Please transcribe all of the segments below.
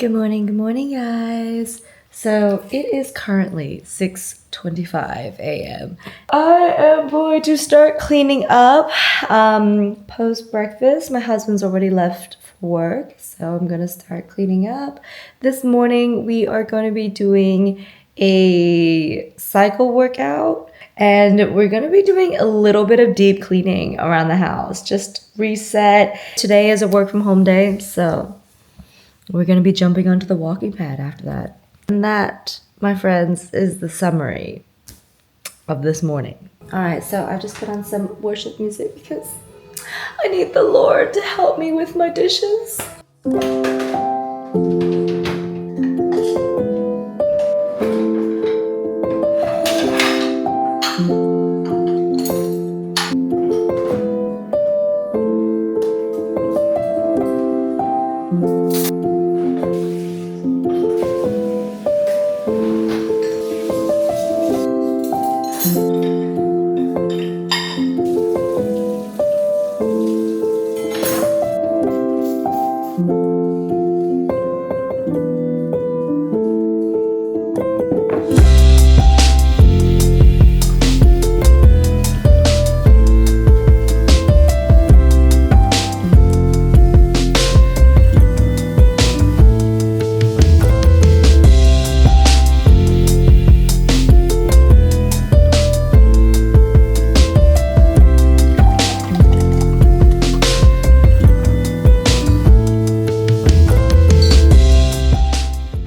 Good morning, guys. So it is currently 6:25 a.m. I am going to start cleaning up post breakfast. My husband's already left for work, so I'm gonna start cleaning up. This morning we are going to be doing a cycle workout, and we're going to be doing a little bit of deep cleaning around the house, just reset. Today is a work from home day, so we're going to be jumping onto the walking pad after that. And that, my friends, is the summary of this morning. All right, so I just put on some worship music because I need the Lord to help me with my dishes.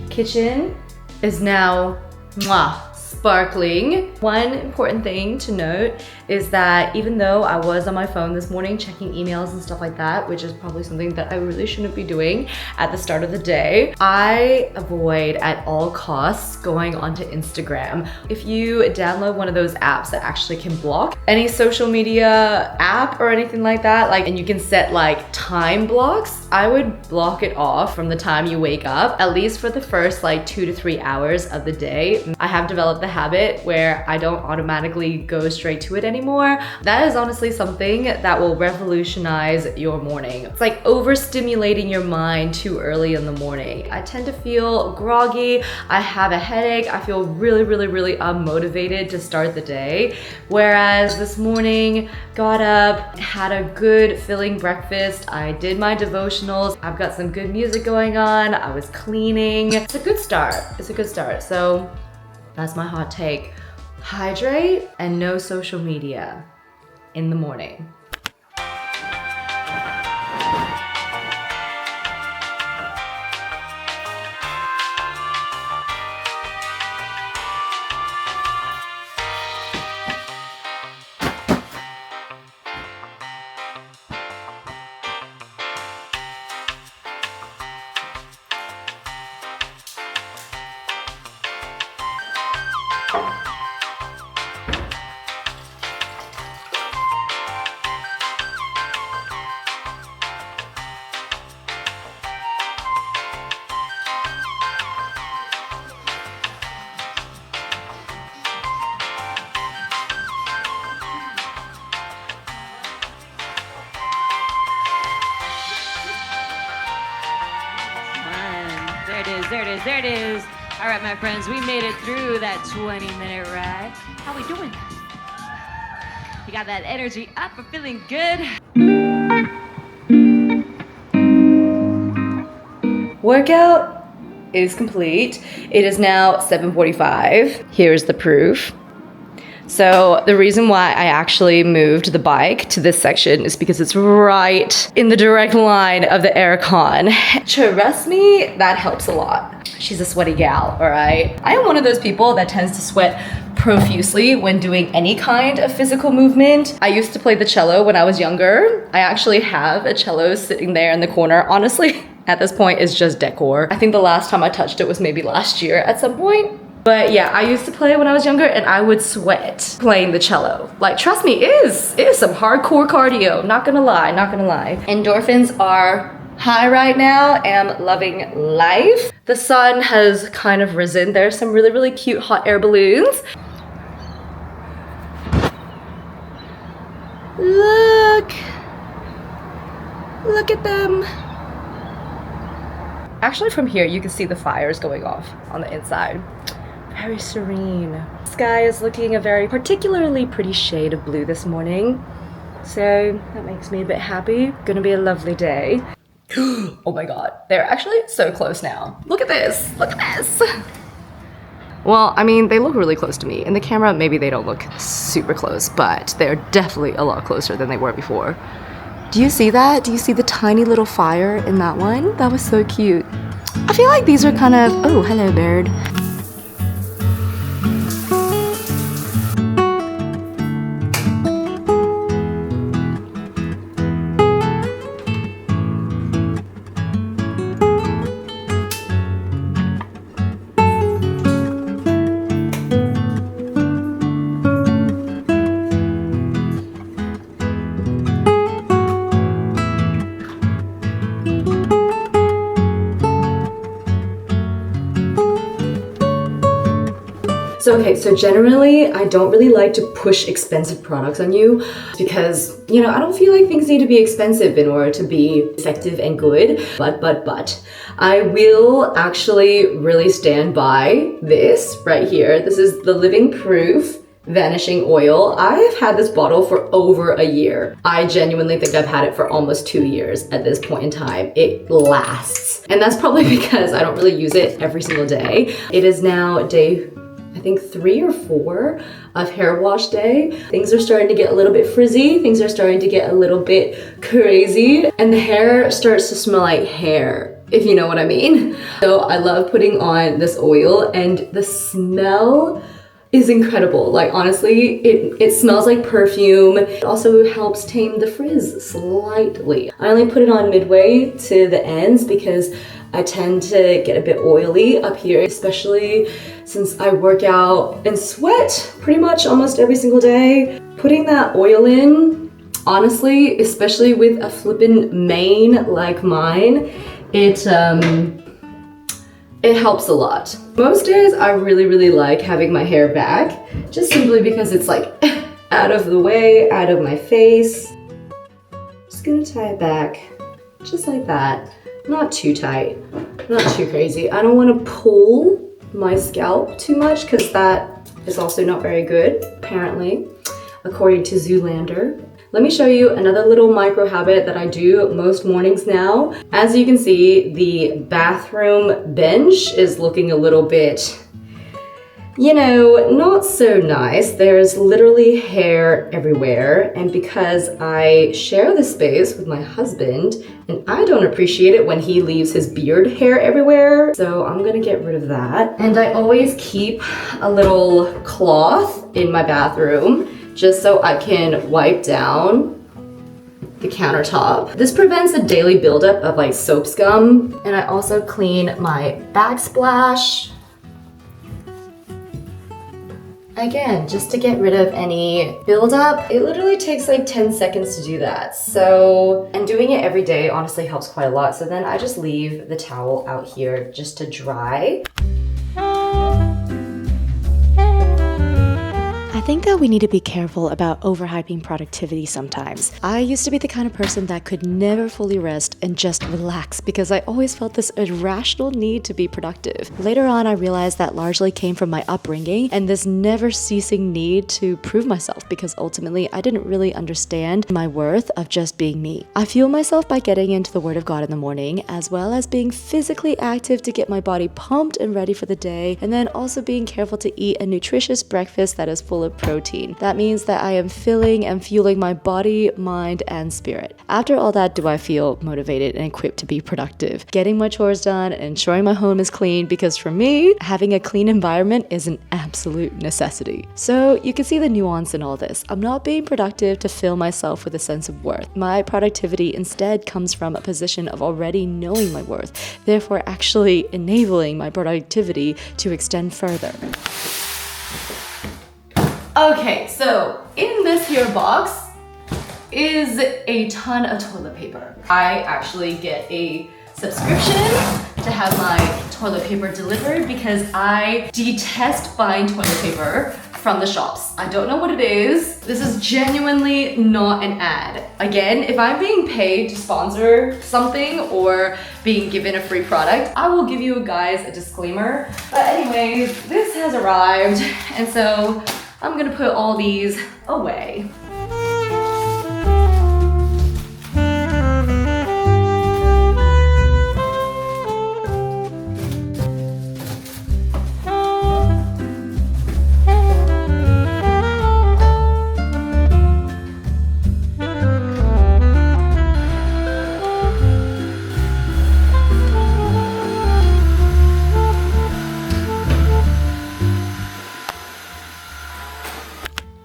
Kitchen is now sparkling. One important thing to note is that even though I was on my phone this morning checking emails and stuff like that, which is probably something that I really shouldn't be doing at the start of the day, I avoid at all costs going onto Instagram. If you download one of those apps that actually can block any social media app or anything like that, and you can set time blocks, I would block it off from the time you wake up, at least for the first 2 to 3 hours of the day. I have developed the habit where I don't automatically go straight to it anymore. That is honestly something that will revolutionize your morning. It's like overstimulating your mind too early in the morning. I tend to feel groggy, I have a headache, I feel really unmotivated to start the day. Whereas this morning, got up, had a good filling breakfast, I did my devotionals, I've got some good music going on, I was cleaning. It's a good start. It's a good start. So that's my hot take. Hydrate and no social media in the morning. There it is. All right, my friends, we made it through that 20-minute ride. How we doing? You got that energy up? We're feeling good. Workout is complete. It is now 7:45. Here's the proof. So the reason why I actually moved the bike to this section is because it's right in the direct line of the aircon. Trust me, that helps a lot. She's a sweaty gal, all right? I am one of those people that tends to sweat profusely when doing any kind of physical movement. I used to play the cello when I was younger. I actually have a cello sitting there in the corner. Honestly, at this point, it's just decor. I think the last time I touched it was maybe last year at some point. But yeah, I used to play when I was younger and I would sweat playing the cello. Trust me, it is some hardcore cardio, not gonna lie. Endorphins are high right now, am loving life. The sun has kind of risen. There's some really cute hot air balloons. Look at them. actually from here you can see the fires going off on the inside. Very serene. Sky is looking a very particularly pretty shade of blue this morning, so that makes me a bit happy. Gonna be a lovely day. Oh my god, they're actually so close now. Look at this, look at this. Well, I mean, they look really close to me. In the camera, maybe they don't look super close, but they're definitely a lot closer than they were before. Do you see that? Do you see the tiny little fire in that one? That was so cute. I feel like these are kind of, oh, hello bird. So generally, I don't really like to push expensive products on you because, you know, I don't feel like things need to be expensive in order to be effective and good. But, I will actually really stand by this right here. This is the Living Proof Vanishing Oil. I have had this bottle for over a year. I genuinely think I've had it for almost 2 years at this point in time. It lasts. And that's probably because I don't really use it every single day. It is now day, I think 3 or 4 of hair wash day. Things are starting to get a little bit frizzy. Things are starting to get a little bit crazy. And the hair starts to smell like hair, if you know what I mean. So I love putting on this oil and the smell is incredible. Like honestly, it smells like perfume. It also helps tame the frizz slightly. I only put it on midway to the ends because I tend to get a bit oily up here, especially since I work out and sweat pretty much almost every single day. Putting that oil in, honestly, especially with a flippin' mane like mine, it helps a lot. Most days I really like having my hair back, just simply because it's like out of the way, out of my face. Just gonna tie it back, just like that. Not too tight, not too crazy. I don't want to pull my scalp too much because that is also not very good, apparently, according to Zoolander. Let me show you another little micro habit that I do most mornings now. As you can see, the bathroom bench is looking a little bit, you know, not so nice. There's literally hair everywhere. And because I share the space with my husband, and I don't appreciate it when he leaves his beard hair everywhere, so I'm gonna get rid of that. And I always keep a little cloth in my bathroom just so I can wipe down the countertop. This prevents a daily buildup of like soap scum. And I also clean my backsplash. Again, just to get rid of any buildup. It literally takes like 10 seconds to do that. So, and doing it every day honestly helps quite a lot. So then I just leave the towel out here just to dry. I think that we need to be careful about overhyping productivity sometimes. I used to be the kind of person that could never fully rest and just relax because I always felt this irrational need to be productive. Later on, I realized that largely came from my upbringing and this never ceasing need to prove myself because ultimately I didn't really understand my worth of just being me. I fuel myself by getting into the Word of God in the morning, as well as being physically active to get my body pumped and ready for the day, and then also being careful to eat a nutritious breakfast that is full of protein. That means that I am filling and fueling my body, mind, and spirit. After all that, do I feel motivated and equipped to be productive, getting my chores done and ensuring my home is clean, because for me, having a clean environment is an absolute necessity. So you can see the nuance in all this. I'm not being productive to fill myself with a sense of worth. My productivity instead comes from a position of already knowing my worth, therefore actually enabling my productivity to extend further. Okay, so in this here box is a ton of toilet paper. I actually get a subscription to have my toilet paper delivered because I detest buying toilet paper from the shops. I don't know what it is. This is genuinely not an ad. Again, if I'm being paid to sponsor something or being given a free product, I will give you guys a disclaimer. But anyways, this has arrived, and so I'm gonna put all these away.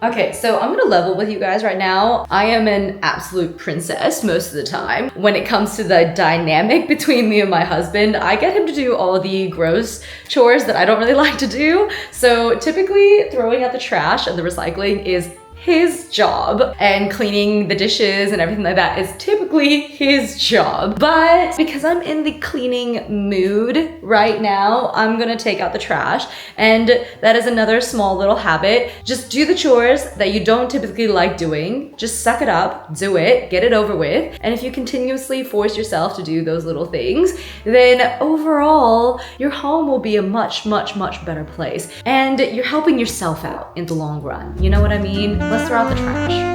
Okay, so I'm gonna level with you guys right now. I am an absolute princess most of the time. When it comes to the dynamic between me and my husband, I get him to do all the gross chores that I don't really like to do. So typically throwing out the trash and the recycling is his job, and cleaning the dishes and everything like that is typically his job. But because I'm in the cleaning mood right now, I'm gonna take out the trash, and that is another small little habit. Just do the chores that you don't typically like doing. Just suck it up, do it, get it over with. And if you continuously force yourself to do those little things, then overall, your home will be a much, much, much better place. And you're helping yourself out in the long run. You know what I mean? Let's throw out the trash.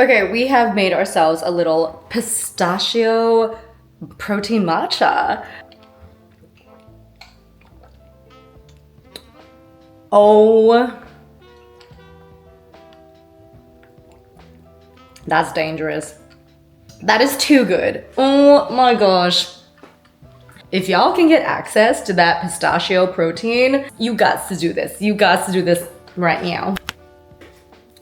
Okay, we have made ourselves a little pistachio protein matcha. Oh, that's dangerous. That is too good. Oh my gosh. If y'all can get access to that pistachio protein, you got to do this. You got to do this right now.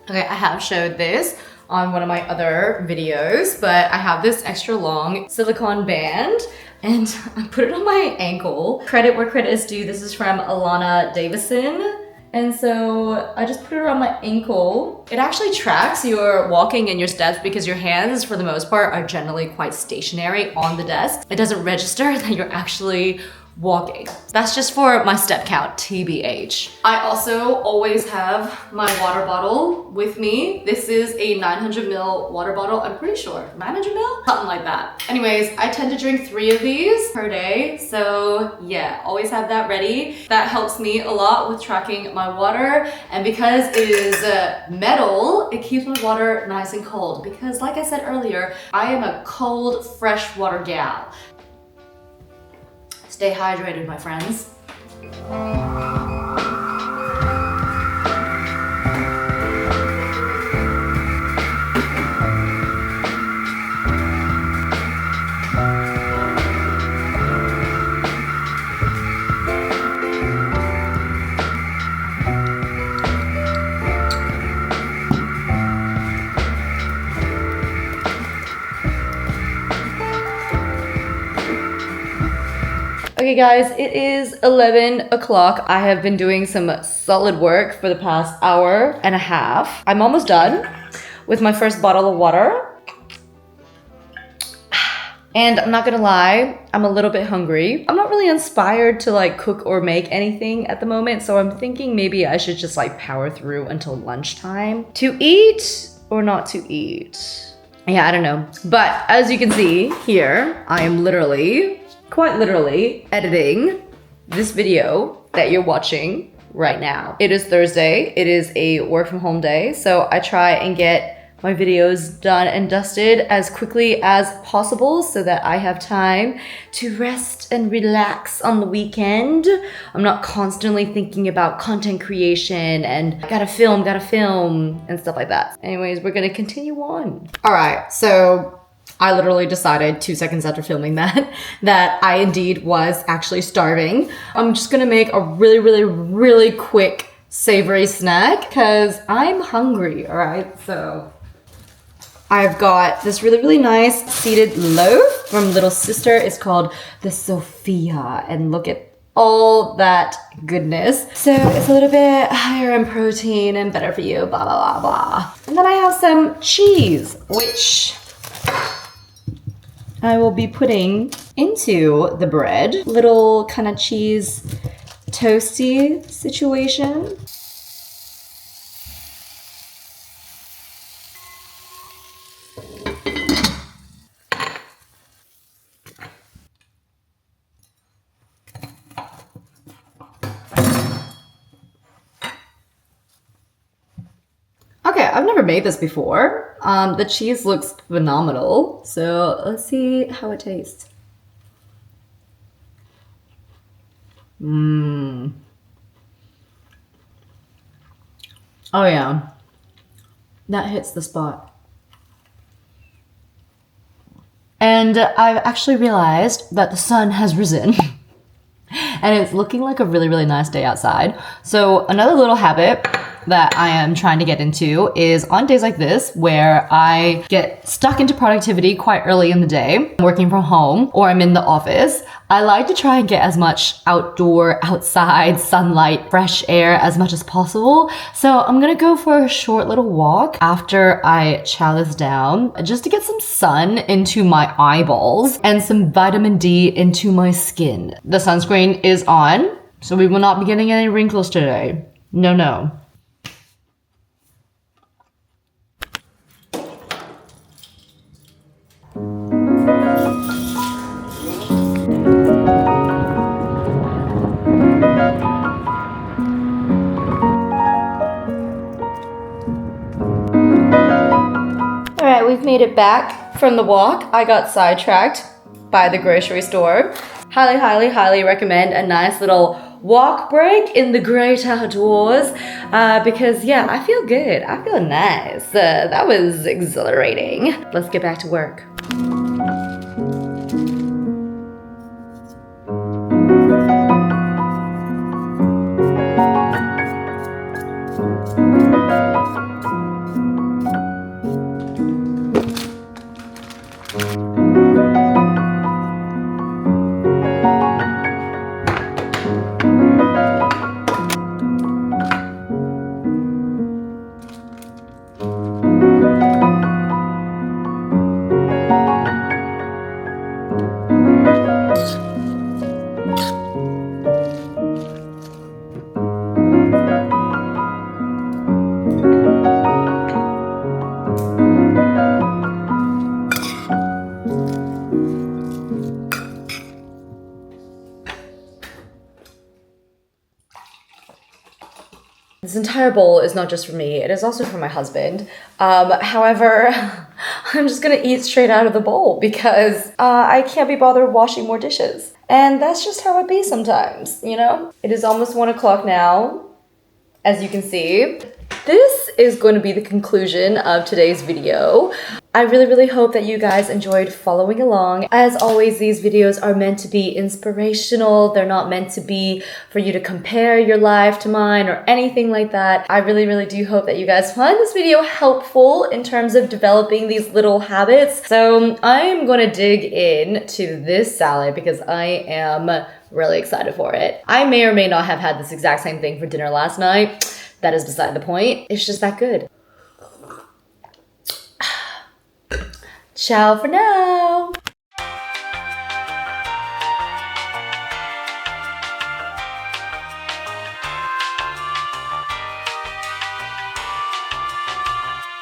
Okay, I have showed this on one of my other videos, but I have this extra long silicone band and I put it on my ankle. Credit where credit is due. This is from Alana Davison. And so I just put it around my ankle. It actually tracks your walking and your steps because your hands, for the most part, are generally quite stationary on the desk. It doesn't register that you're actually walking. That's just for my step count, TBH. I also always have my water bottle with me. This is a 900 ml water bottle, I'm pretty sure. 900 ml? Something like that. Anyways, I tend to drink 3 of these per day. So yeah, always have that ready. That helps me a lot with tracking my water. And because it is metal, it keeps my water nice and cold. Because like I said earlier, I am a cold, fresh water gal. Stay hydrated, my friends. Okay guys, it is 11 o'clock. I have been doing some solid work for the past hour and a half. I'm almost done with my first bottle of water. And I'm not gonna lie, I'm a little bit hungry. I'm not really inspired to like cook or make anything at the moment, so I'm thinking maybe I should just like power through until lunchtime to eat or not to eat. Yeah, I don't know. But as you can see here, I am literally, quite literally, editing this video that you're watching right now. It is Thursday. It is a work from home day. So I try and get my videos done and dusted as quickly as possible so that I have time to rest and relax on the weekend. I'm not constantly thinking about content creation and gotta film and stuff like that. Anyways, we're gonna continue on. All right, so I literally decided 2 seconds after filming that I indeed was actually starving. I'm just gonna make a really quick savory snack because I'm hungry, all right? So I've got this really nice seeded loaf from Little Sister. It's called the Sophia, and look at all that goodness. So it's a little bit higher in protein and better for you, blah, blah, blah, blah. And then I have some cheese, which I will be putting into the bread. Little kind of cheese toasty situation. Okay, I've never made this before. The cheese looks phenomenal. So let's see how it tastes. Oh yeah, that hits the spot. And I've actually realized that the sun has risen and it's looking like a really nice day outside. So another little habit that I am trying to get into is on days like this where I get stuck into productivity quite early in the day, working from home or I'm in the office, I like to try and get as much outdoor, outside, sunlight, fresh air as much as possible. So I'm gonna go for a short little walk after I chow this down just to get some sun into my eyeballs and some vitamin D into my skin. The sunscreen is on, so we will not be getting any wrinkles today. No. All right, we've made it back from the walk. I got sidetracked by the grocery store. Highly recommend a nice little walk break in the great outdoors because yeah, I feel good. I feel nice. That was exhilarating. Let's get back to work. This entire bowl is not just for me, it is also for my husband. However, I'm just gonna eat straight out of the bowl because I can't be bothered washing more dishes. And that's just how it be sometimes, you know? It is almost 1 o'clock now, as you can see. This is going to be the conclusion of today's video. I really hope that you guys enjoyed following along. As always, these videos are meant to be inspirational. They're not meant to be for you to compare your life to mine or anything like that. I really do hope that you guys find this video helpful in terms of developing these little habits. So I'm going to dig into this salad because I am Really excited for it. I may or may not have had this exact same thing for dinner last night. That is beside the point. It's just that good. Ciao for now.